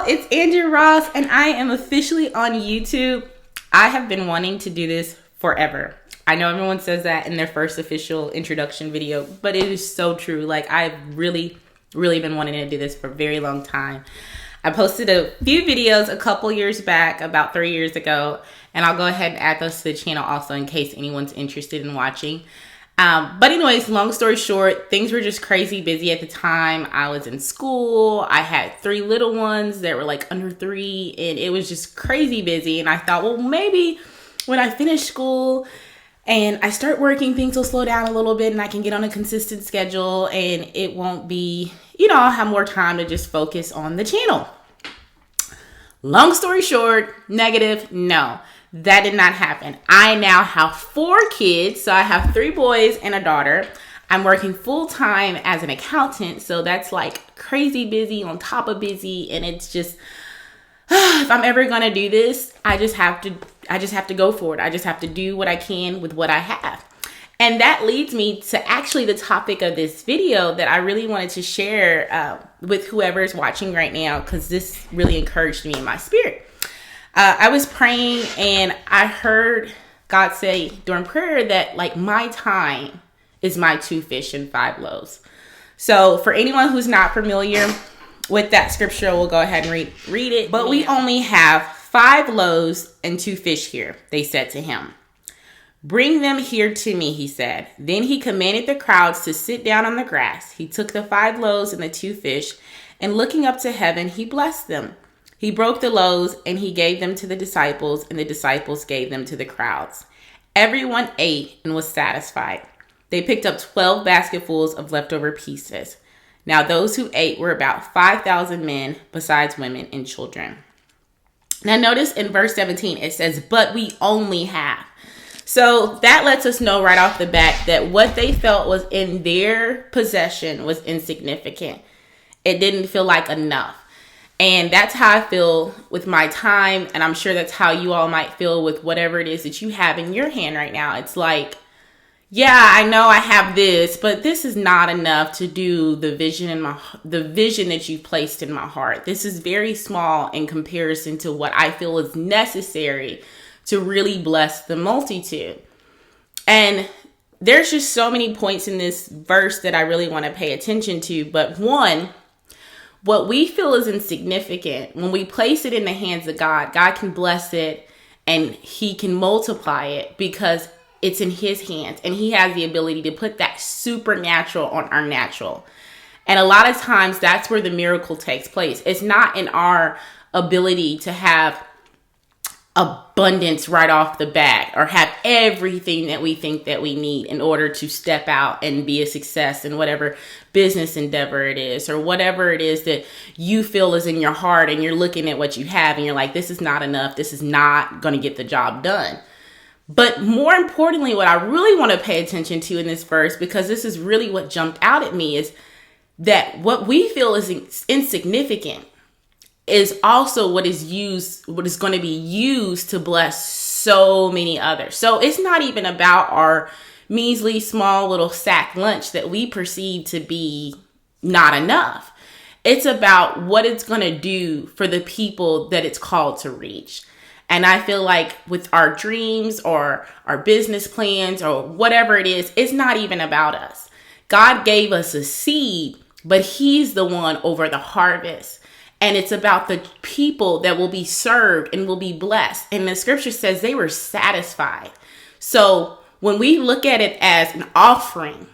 y'all, it's Andrew Ross and I am officially on YouTube. I have been wanting to do this forever. I know everyone says that in their first official introduction video, but it is so true. Like, I've really been wanting to do this for a very long time. I posted a few videos a couple years back, about 3 years ago, and I'll go ahead and add those to the channel also in case anyone's interested in watching. But anyways, long story short, things were just crazy busy at the time. I was in school. I had 3 little ones that were like under 3, and it was just crazy busy. And I thought, well, maybe when I finish school and I start working, things will slow down a little bit and I can get on a consistent schedule and it won't be, I'll have more time to just focus on the channel. Long story short, negative, no. That did not happen. I now have 4 kids. So I have 3 boys and a daughter. I'm working full time as an accountant. So that's like crazy busy on top of busy. And it's just, if I'm ever going to do this, I just have to go for it. I just have to do what I can with what I have. And that leads me to actually the topic of this video that I really wanted to share with whoever is watching right now, because this really encouraged me in my spirit. I was praying and I heard God say during prayer that like my time is my 2 fish and 5 loaves. So for anyone who's not familiar with that scripture, we'll go ahead and read it. But we only have 5 loaves and 2 fish here, they said to him. Bring them here to me, he said. Then he commanded the crowds to sit down on the grass. He took the 5 loaves and the 2 fish, and looking up to heaven, he blessed them. He broke the loaves and he gave them to the disciples, and the disciples gave them to the crowds. Everyone ate and was satisfied. They picked up 12 basketfuls of leftover pieces. Now those who ate were about 5,000 men, besides women and children. Now notice in verse 17, it says, but we only have. So that lets us know right off the bat that what they felt was in their possession was insignificant. It didn't feel like enough. And that's how I feel with my time. And I'm sure that's how you all might feel with whatever it is that you have in your hand right now. It's like, yeah, I know I have this, but this is not enough to do the vision that you placed in my heart. This is very small in comparison to what I feel is necessary to really bless the multitude. And there's just so many points in this verse that I really want to pay attention to. But one, what we feel is insignificant, when we place it in the hands of God, God can bless it and he can multiply it because it's in his hands. And he has the ability to put that supernatural on our natural. And a lot of times that's where the miracle takes place. It's not in our ability to have abundance right off the bat or have everything that we think that we need in order to step out and be a success in whatever business endeavor it is, or whatever it is that you feel is in your heart, and you're looking at what you have and you're like, this is not enough. This is not going to get the job done. But more importantly, what I really want to pay attention to in this verse, because this is really what jumped out at me, is that what we feel is insignificant is also what is going to be used to bless so many others. So it's not even about our measly small little sack lunch that we perceive to be not enough. It's about what it's going to do for the people that it's called to reach. And I feel like with our dreams or our business plans or whatever it is, it's not even about us. God gave us a seed, but he's the one over the harvest. And it's about the people that will be served and will be blessed. And the scripture says they were satisfied. So when we look at it as an offering,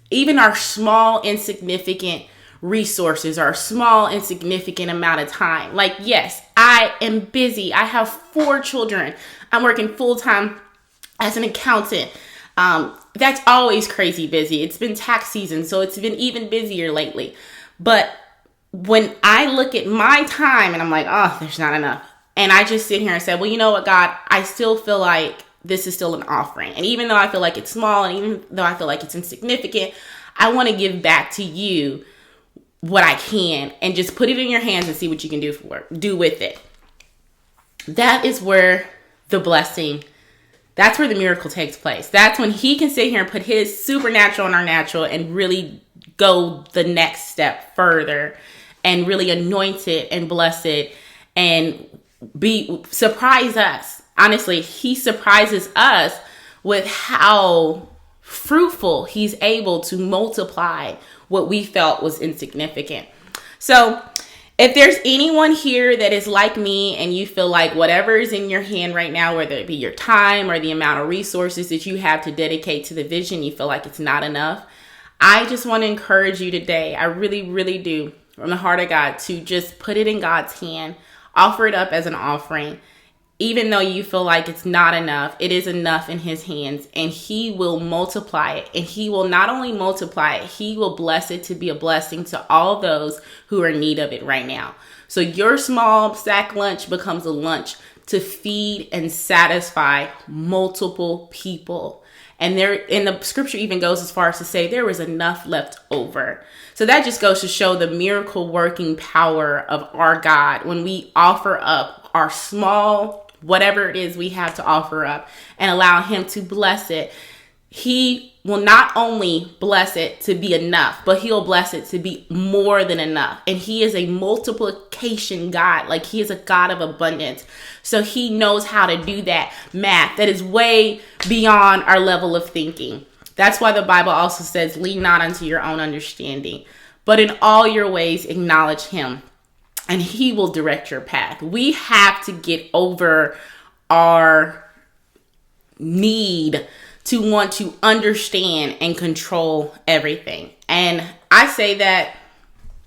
even our small, insignificant resources, our small, insignificant amount of time. Like, yes, I am busy. I have 4 children. I'm working full time as an accountant. That's always crazy busy. It's been tax season, so it's been even busier lately. But when I look at my time and I'm like, oh, there's not enough. And I just sit here and say, well, you know what, God, I still feel like this is still an offering. And even though I feel like it's small and even though I feel like it's insignificant, I want to give back to you what I can and just put it in your hands and see what you can do with it. That is where the blessing, that's where the miracle takes place. That's when he can sit here and put his supernatural in our natural and really go the next step further and really anoint it and bless it and surprise us. Honestly, he surprises us with how fruitful he's able to multiply what we felt was insignificant. So if there's anyone here that is like me and you feel like whatever is in your hand right now, whether it be your time or the amount of resources that you have to dedicate to the vision, you feel like it's not enough, I just want to encourage you today. I really, really do, from the heart of God, to just put it in God's hand, offer it up as an offering. Even though you feel like it's not enough, it is enough in his hands, and he will multiply it. And he will not only multiply it, he will bless it to be a blessing to all those who are in need of it right now. So your small sack lunch becomes a lunch to feed and satisfy multiple people. And the scripture even goes as far as to say there was enough left over. So that just goes to show the miracle working power of our God when we offer up our small, whatever it is we have to offer up, and allow him to bless it. He will not only bless it to be enough, but he'll bless it to be more than enough. And he is a multiplication God. Like, he is a God of abundance. So he knows how to do that math that is way beyond our level of thinking. That's why the Bible also says, lean not unto your own understanding, but in all your ways acknowledge him, and he will direct your path. We have to get over our need to want to understand and control everything. And I say that,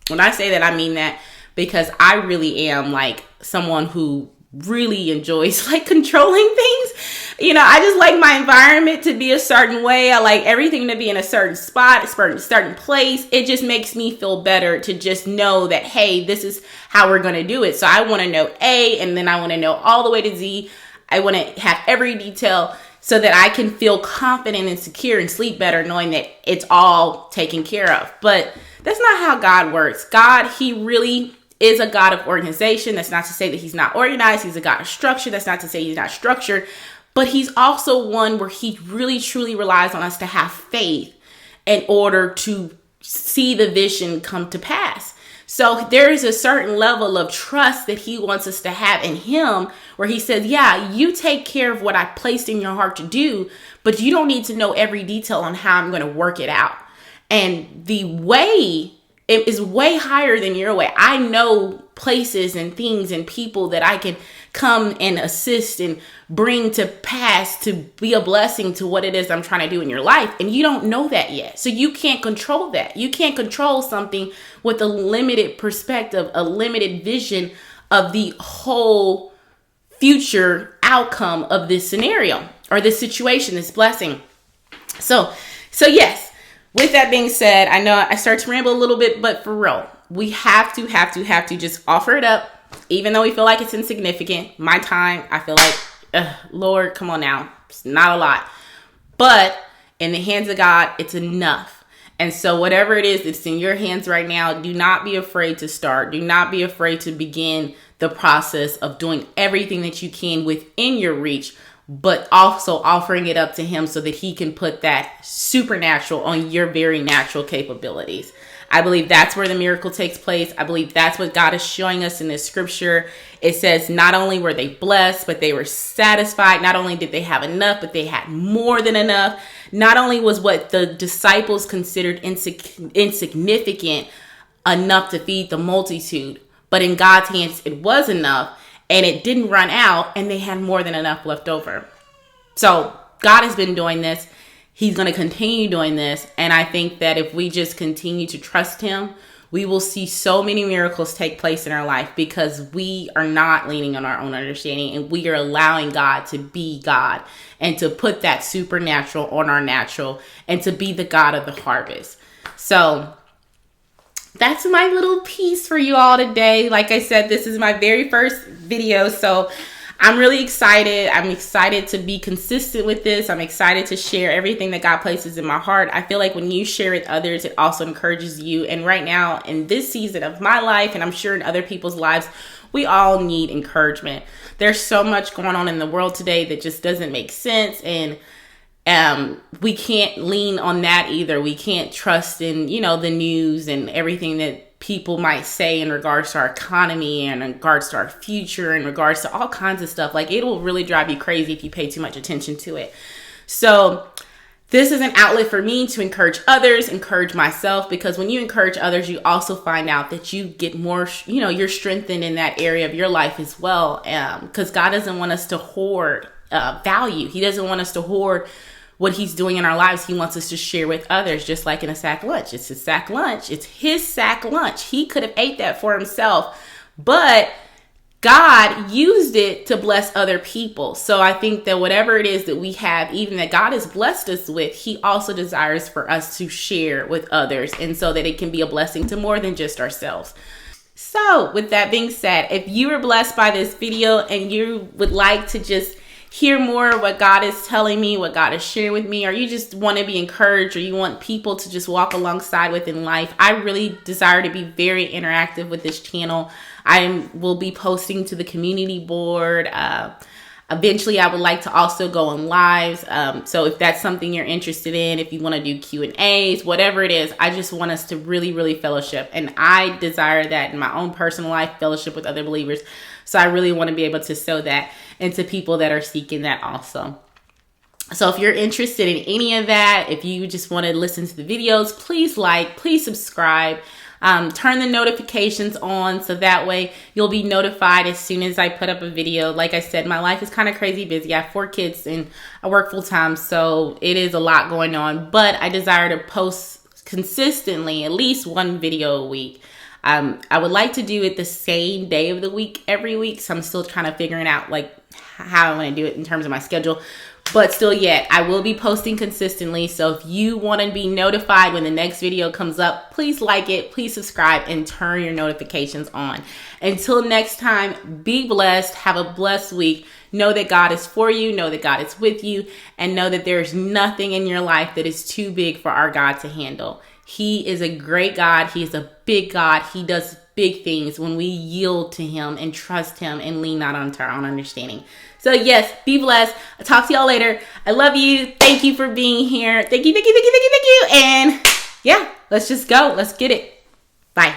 when I say that, I mean that because I really am like someone who really enjoys like controlling things. You know, I just like my environment to be a certain way. I like everything to be in a certain spot, a certain place. It just makes me feel better to just know that, hey, this is how we're going to do it. So I want to know A, and then I want to know all the way to Z. I want to have every detail so that I can feel confident and secure and sleep better knowing that it's all taken care of. But that's not how God works. God, he really is a God of organization. That's not to say that he's not organized. He's a God of structure. That's not to say he's not structured. But he's also one where he really truly relies on us to have faith in order to see the vision come to pass. So there is a certain level of trust that he wants us to have in him, where he says, yeah, you take care of what I placed in your heart to do, but you don't need to know every detail on how I'm going to work it out. And the way, it is way higher than your way. I know places and things and people that I can come and assist and bring to pass to be a blessing to what it is I'm trying to do in your life. And you don't know that yet. So you can't control that. You can't control something with a limited perspective, a limited vision of the whole future outcome of this scenario or this situation, this blessing. So yes, with that being said, I know I start to ramble a little bit, but for real, we have to just offer it up. Even though we feel like it's insignificant, my time, I feel like, Lord, come on now. It's not a lot. But in the hands of God, it's enough. And so whatever it is that's in your hands right now, do not be afraid to start. Do not be afraid to begin the process of doing everything that you can within your reach, but also offering it up to him so that he can put that supernatural on your very natural capabilities. I believe that's where the miracle takes place. I believe that's what God is showing us in this scripture. It says not only were they blessed, but they were satisfied. Not only did they have enough, but they had more than enough. Not only was what the disciples considered insignificant enough to feed the multitude, but in God's hands, it was enough, and it didn't run out, and they had more than enough left over. So God has been doing this. He's going to continue doing this. And I think that if we just continue to trust him, we will see so many miracles take place in our life because we are not leaning on our own understanding, and we are allowing God to be God and to put that supernatural on our natural and to be the God of the harvest. So that's my little piece for you all today. Like I said, this is my very first video, so I'm really excited. I'm excited to be consistent with this. I'm excited to share everything that God places in my heart. I feel like when you share with others, it also encourages you. And right now, in this season of my life, and I'm sure in other people's lives, we all need encouragement. There's so much going on in the world today that just doesn't make sense. And we can't lean on that either. We can't trust in, the news and everything that people might say in regards to our economy and in regards to our future, in regards to all kinds of stuff. Like, it will really drive you crazy if you pay too much attention to it. So this is an outlet for me to encourage others, encourage myself, because when you encourage others, you also find out that you get more, you're strengthened in that area of your life as well. Because God doesn't want us to hoard value. He doesn't want us to hoard what he's doing in our lives. He wants us to share with others, just like in a sack lunch. It's a sack lunch. It's his sack lunch. He could have ate that for himself, but God used it to bless other people. So I think that whatever it is that we have, even that God has blessed us with, he also desires for us to share with others, and so that it can be a blessing to more than just ourselves. So with that being said, if you were blessed by this video and you would like to just hear more of what God is telling me, what God is sharing with me, or you just want to be encouraged, or you want people to just walk alongside with in life, I really desire to be very interactive with this channel. I will be posting to the community board. Eventually, I would like to also go on lives. So if that's something you're interested in, if you want to do Q&As, whatever it is, I just want us to really, really fellowship. And I desire that in my own personal life, fellowship with other believers. So I really want to be able to sow that into people that are seeking that also. So if you're interested in any of that, if you just want to listen to the videos, please please subscribe. Turn the notifications on so that way you'll be notified as soon as I put up a video. Like I said, my life is kind of crazy busy. I have 4 kids and I work full time, so it is a lot going on, but I desire to post consistently at least 1 video a week. I would like to do it the same day of the week every week, so I'm still kind of figuring out like how I want to do it in terms of my schedule. But still yet, I will be posting consistently. So if you want to be notified when the next video comes up, please like it, please subscribe, and turn your notifications on. Until next time, be blessed. Have a blessed week. Know that God is for you. Know that God is with you. And know that there's nothing in your life that is too big for our God to handle. He is a great God. He is a big God. He does big things when we yield to him and trust him and lean not onto our own understanding. So yes, be blessed. I'll talk to y'all later. I love you. Thank you for being here. Thank you. And yeah, let's just go. Let's get it. Bye.